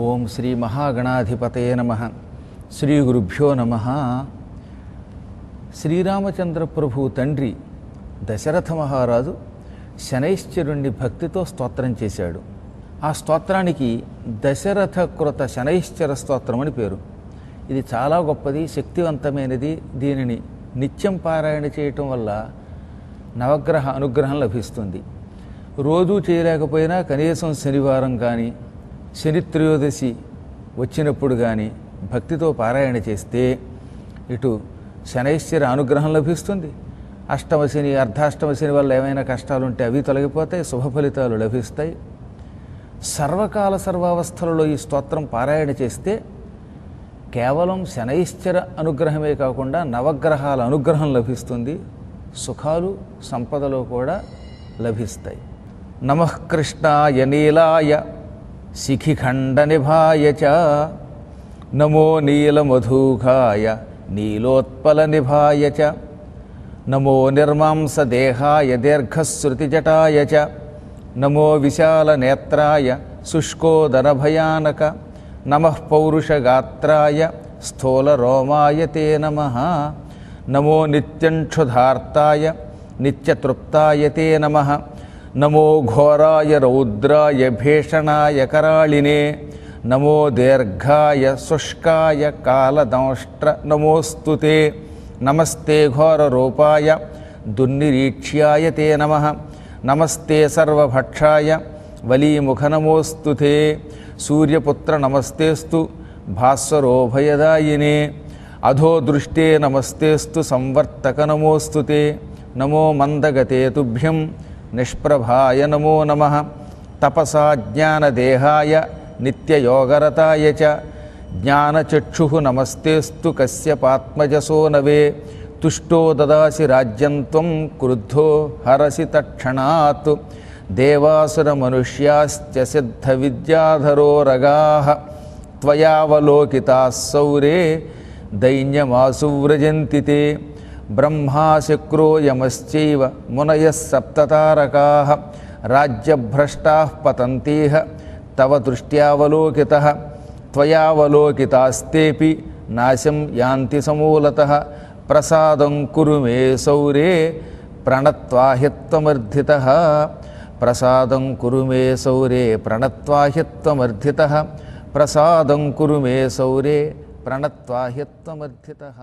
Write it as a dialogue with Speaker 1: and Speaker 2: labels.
Speaker 1: ఓం శ్రీ మహాగణాధిపతయే నమః. శ్రీ గురుభ్యో నమః. శ్రీరామచంద్ర ప్రభు తండ్రి దశరథ మహారాజు శనైశ్చరుణ్ణి భక్తితో స్తోత్రం చేశాడు. ఆ స్తోత్రానికి దశరథ కృత శనైశ్చర స్తోత్రం అని పేరు. ఇది చాలా గొప్పది, శక్తివంతమైనది. దీనిని నిత్యం పారాయణ చేయటం వల్ల నవగ్రహ అనుగ్రహం లభిస్తుంది. రోజూ చేయలేకపోయినా కనీసం శనివారం కానీ శని త్రయోదశి వచ్చినప్పుడు కానీ భక్తితో పారాయణ చేస్తే ఇటు శనైశ్చర అనుగ్రహం లభిస్తుంది. అష్టమ శని అర్ధాష్టమ శని వల్ల ఏమైనా కష్టాలుంటే అవి తొలగిపోతాయి, శుభ ఫలితాలు లభిస్తాయి. సర్వకాల సర్వావస్థలలో ఈ స్తోత్రం పారాయణ చేస్తే కేవలం శనైశ్చర అనుగ్రహమే కాకుండా నవగ్రహాల అనుగ్రహం లభిస్తుంది. సుఖాలు సంపదలో కూడా లభిస్తాయి. నమః కృష్ణాయ నీలాయ శిఖిఖండ నిభాయ చ నమో నీలమధూఘాయ నీలోత్పల నిభాయ చ నమో నిర్మాంసదేహాయ దీర్ఘశ్రుతిజటాయ చ నమో విశాలనేత్రాయ శుష్కోదరభయానక నమః పౌరుషగాత్రాయ స్థూలరోమాయ తే నమః నమో నిత్యంక్షుధార్తాయ నిత్యతృప్తాయ తే నమః నమో ఘోరాయ రౌద్రాయ భీషణాయ కరాళినే నమో దీర్ఘాయ శుష్కాయ కాలదంష్ట్ర నమోస్తుతే నమస్తే ఘోరరూపాయ దుర్నిరీక్ష్యాయ తే నమః నమస్తే సర్వభక్షాయ వలీముఖ నమోస్తుతే సూర్యపుత్ర నమస్తేస్తు భాస్వరోభయదాయినే అధో దృష్టే నమస్తేస్తు సంవర్తక నమోస్తుతే నమో మందగతే తుభ్యం నిష్ప్రభాయ నమో నమః తపసా జ్ఞానదేహాయ నిత్యయోగరతాయ చ జ్ఞానచక్షుః నమస్తేస్తు కశ్యపాత్మజసో నవే తుష్టో దదాసి రాజ్యం త్వం క్రుద్ధో హరసి తక్షణాత్ దేవాసురమనుష్యాశ్చ సిద్ధ విద్యాధరో రగాః త్వయావలోకితాః సౌరే దైన్యమాసువ్రజంతి తే బ్రహ్మా శక్రో యమశ్చైవ మునయః సప్తతారకాః రాజ్యభ్రష్టాః పతంతీహ తవ దృష్ట్యావలోకితః త్వయావలోకితాస్తేపి నాశం యాంతి సమూలతః ప్రసాదం కురు మే సౌరే ప్రణత్వాహిత్వమర్ధితః ప్రసాదం కురు మే సౌరే ప్రణత్వాహిత్వమర్ధితః ప్రసాదం కురు మే సౌరే ప్రణత్వాహిత్వమర్ధితః.